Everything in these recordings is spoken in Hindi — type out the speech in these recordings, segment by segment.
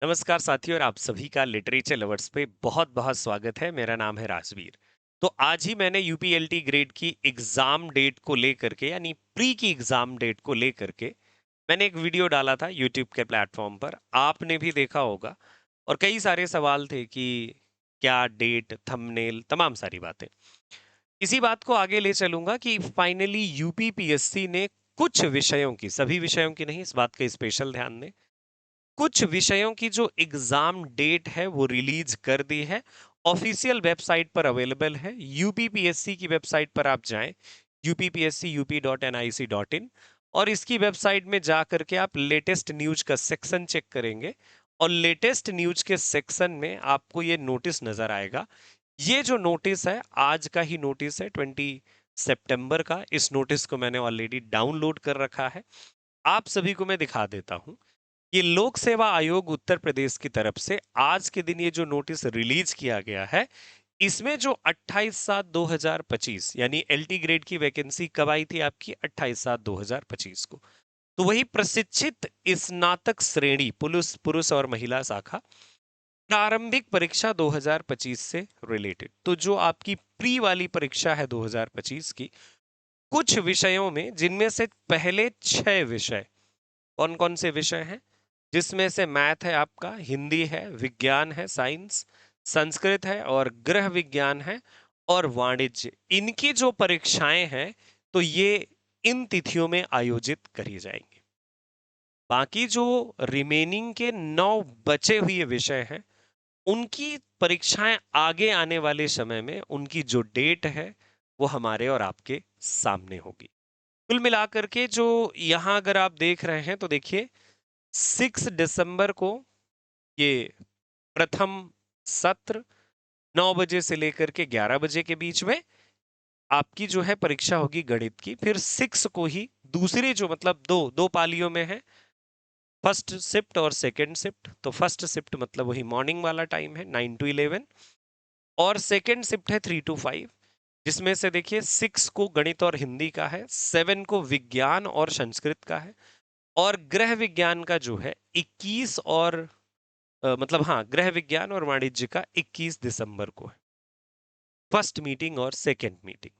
नमस्कार साथियों और आप सभी का लिटरेचर लवर्स पे बहुत बहुत स्वागत है। मेरा नाम है राजवीर। तो आज ही मैंने यूपीएलटी ग्रेड की एग्जाम डेट को लेकर के यानी प्री की एग्जाम डेट को लेकर के मैंने एक वीडियो डाला था यूट्यूब के प्लेटफॉर्म पर। आपने भी देखा होगा और कई सारे सवाल थे कि क्या डेट, थंबनेल, तमाम सारी बातें। इसी बात को आगे ले चलूंगा कि फाइनली यूपीपीएससी ने कुछ विषयों की, सभी विषयों की नहीं, इस बात का स्पेशल ध्यान दें, कुछ विषयों की जो एग्जाम डेट है वो रिलीज कर दी है। ऑफिशियल वेबसाइट पर अवेलेबल है। यूपीपीएससी की वेबसाइट पर आप जाएं, uppscup.nic.in, और इसकी वेबसाइट में जा करके आप लेटेस्ट न्यूज का सेक्शन चेक करेंगे और लेटेस्ट न्यूज के सेक्शन में आपको ये नोटिस नजर आएगा। ये जो नोटिस है आज का ही नोटिस है, 20 सितंबर का। इस नोटिस को मैंने ऑलरेडी डाउनलोड कर रखा है, आप सभी को मैं दिखा देता हूं। ये लोक सेवा आयोग उत्तर प्रदेश की तरफ से आज के दिन ये जो नोटिस रिलीज किया गया है, इसमें जो 28/7/2025 यानी एलटी ग्रेड की वैकेंसी कब आई थी आपकी, 28/7/2025 को। तो वही प्रशिक्षित स्नातक श्रेणी पुरुष पुरुष और महिला शाखा प्रारंभिक परीक्षा 2025 से रिलेटेड। तो जो आपकी प्री वाली परीक्षा है 2025 की, कुछ विषयों में, जिनमें से पहले 6 विषय कौन कौन से विषय हैं, जिसमें से मैथ है आपका, हिंदी है, विज्ञान है, साइंस, संस्कृत है और गृह विज्ञान है और वाणिज्य, इनकी जो परीक्षाएं हैं तो ये इन तिथियों में आयोजित करी जाएंगी। बाकी जो रिमेनिंग के 9 बचे हुए विषय हैं, उनकी परीक्षाएं आगे आने वाले समय में, उनकी जो डेट है वो हमारे और आपके सामने होगी। कुल मिलाकर के जो यहाँ अगर आप देख रहे हैं तो देखिए, 6 दिसंबर को ये प्रथम सत्र 9 बजे से लेकर के 11 बजे के बीच में आपकी जो है परीक्षा होगी गणित की। फिर 6 को ही दूसरी जो, मतलब दो दो पालियों में है, फर्स्ट शिफ्ट और सेकंड शिफ्ट। तो फर्स्ट शिफ्ट मतलब वही मॉर्निंग वाला टाइम है 9 to 11, और सेकंड शिफ्ट है 3 to 5, जिसमें से देखिए 6 को गणित और हिंदी का है, 7 को विज्ञान और संस्कृत का है, और गृह विज्ञान का जो है 21 और मतलब हाँ, गृह विज्ञान और वाणिज्य का 21 दिसंबर को है फर्स्ट मीटिंग और सेकंड मीटिंग।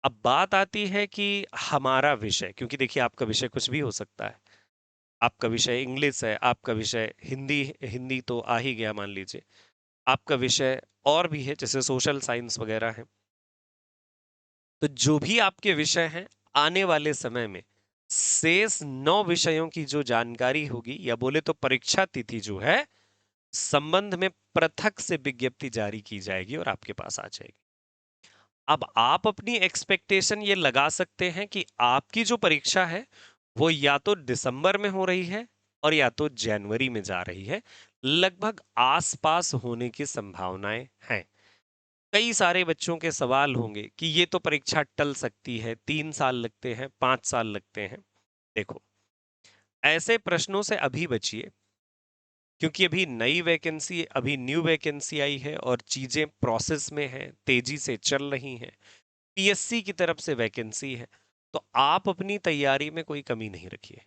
अब बात आती है कि हमारा विषय, क्योंकि देखिए आपका विषय कुछ भी हो सकता है। आपका विषय इंग्लिश है, आपका विषय हिंदी, हिंदी तो आ ही गया मान लीजिए, आपका विषय और भी है जैसे सोशल साइंस वगैरह है। तो जो भी आपके विषय हैं, आने वाले समय में शेष 9 विषयों की जो जानकारी होगी, या बोले तो परीक्षा तिथि जो है, संबंध में पृथक से विज्ञप्ति जारी की जाएगी और आपके पास आ जाएगी। अब आप अपनी एक्सपेक्टेशन ये लगा सकते हैं कि आपकी जो परीक्षा है वो या तो दिसंबर में हो रही है और या तो जनवरी में जा रही है। लगभग आसपास होने की संभावनाएं हैं। कई सारे बच्चों के सवाल होंगे कि ये तो परीक्षा टल सकती है, 3 साल लगते हैं, 5 साल लगते हैं। देखो, ऐसे प्रश्नों से अभी बचिए, क्योंकि अभी नई वैकेंसी, अभी न्यू वैकेंसी आई है और चीजें प्रोसेस में हैं, तेजी से चल रही हैं। पीएससी की तरफ से वैकेंसी है, तो आप अपनी तैयारी में कोई कमी नहीं रखिए।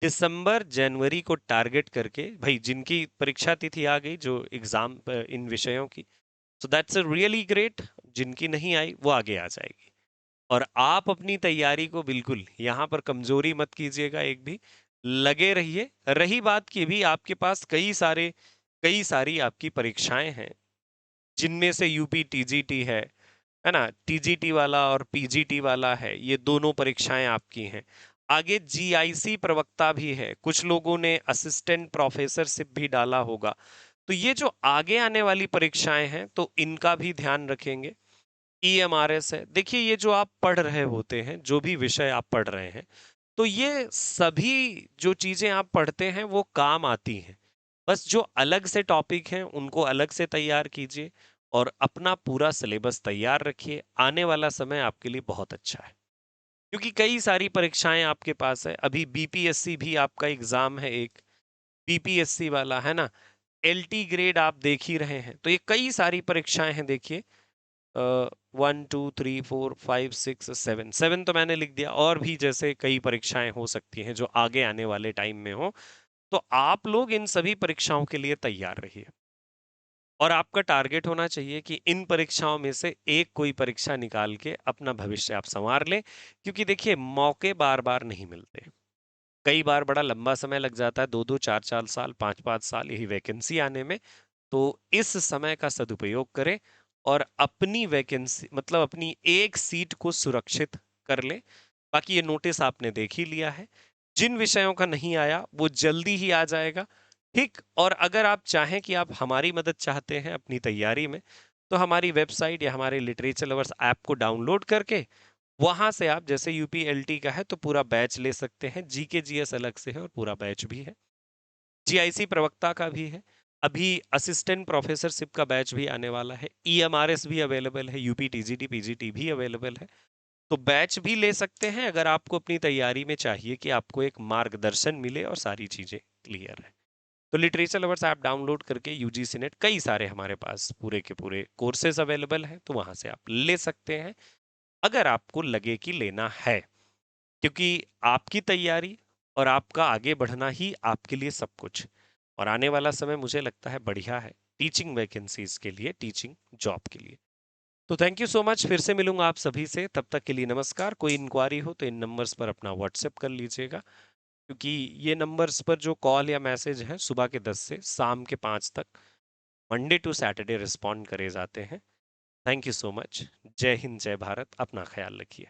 दिसंबर जनवरी को टारगेट करके, भाई जिनकी परीक्षा तिथि आ गई जो एग्जाम इन विषयों की, सो दैट्स रियली ग्रेट। जिनकी नहीं आई वो आगे आ जाएगी। और आप अपनी तैयारी को बिल्कुल यहाँ पर कमजोरी मत कीजिएगा एक भी, लगे रहिए। रही बात की, भी आपके पास कई सारी आपकी परीक्षाएं हैं, जिनमें से यूपी टीजीटी है ना, टीजीटी वाला और पीजीटी वाला है, ये दोनों परीक्षाएं आपकी हैं। आगे जीआईसी प्रवक्ता भी है, कुछ लोगों ने असिस्टेंट प्रोफेसरशिप भी डाला होगा। तो ये जो आगे आने वाली परीक्षाएं हैं तो इनका भी ध्यान रखेंगे। ईएमआरएस है, देखिए ये जो आप पढ़ रहे होते हैं, जो भी विषय आप पढ़ रहे हैं, तो ये सभी जो चीजें आप पढ़ते हैं वो काम आती हैं। बस जो अलग से टॉपिक हैं उनको अलग से तैयार कीजिए और अपना पूरा सिलेबस तैयार रखिए। आने वाला समय आपके लिए बहुत अच्छा है, क्योंकि कई सारी परीक्षाएं आपके पास है। अभी बीपीएससी भी आपका एग्जाम है, एक बीपीएससी वाला है ना, एलटी ग्रेड आप देख ही रहे हैं। तो ये कई सारी परीक्षाएं हैं, देखिए 1 2 3 4 5 6 7, 7 तो मैंने लिख दिया, और भी जैसे कई परीक्षाएं हो सकती हैं जो आगे आने वाले टाइम में हो। तो आप लोग इन सभी परीक्षाओं के लिए तैयार रहिए और आपका टारगेट होना चाहिए कि इन परीक्षाओं में से एक कोई परीक्षा निकाल के अपना भविष्य आप संवार लें, क्योंकि देखिए मौके बार बार नहीं मिलते। कई बार बड़ा लंबा समय लग जाता है, 2-2 4-4 साल 5-5 साल यही वैकेंसी आने में। तो इस समय का सदुपयोग करें और अपनी वैकेंसी मतलब अपनी एक सीट को सुरक्षित कर लें। बाकी ये नोटिस आपने देख ही लिया है, जिन विषयों का नहीं आया वो जल्दी ही आ जाएगा। ठीक, और अगर आप चाहें कि आप हमारी मदद चाहते हैं अपनी तैयारी में, तो हमारी वेबसाइट या हमारे लिटरेचर लवर्स ऐप को डाउनलोड करके वहां से आप, जैसे यूपीएलटी का है तो पूरा बैच ले सकते हैं, जीके जीएस अलग से है और पूरा बैच भी है, जीआईसी प्रवक्ता का भी है, अभी असिस्टेंट प्रोफेसरशिप का बैच भी आने वाला है, ईएमआरएस भी अवेलेबल है, यूपी टीजीटी पीजीटी भी अवेलेबल है। तो बैच भी ले सकते हैं अगर आपको अपनी तैयारी में चाहिए कि आपको एक मार्गदर्शन मिले और सारी चीजें क्लियर है। तो लिटरेचर लवर्स ऐप डाउनलोड करके यूजीसी नेट, कई सारे हमारे पास पूरे के पूरे कोर्सेज अवेलेबल हैं, तो वहां से आप ले सकते हैं अगर आपको लगे कि लेना है, क्योंकि आपकी तैयारी और आपका आगे बढ़ना ही आपके लिए सब कुछ। और आने वाला समय मुझे लगता है बढ़िया है टीचिंग वैकेंसीज के लिए, टीचिंग जॉब के लिए। तो थैंक यू सो मच, फिर से मिलूंगा आप सभी से, तब तक के लिए नमस्कार। कोई इंक्वायरी हो तो इन नंबर्स पर अपना व्हाट्सएप कर लीजिएगा, क्योंकि ये नंबर्स पर जो कॉल या मैसेज है सुबह के 10 से शाम के 5 तक मंडे टू सैटरडे रिस्पॉन्ड करे जाते हैं। Thank you so much. जय हिंद, जय भारत, अपना ख्याल रखिए।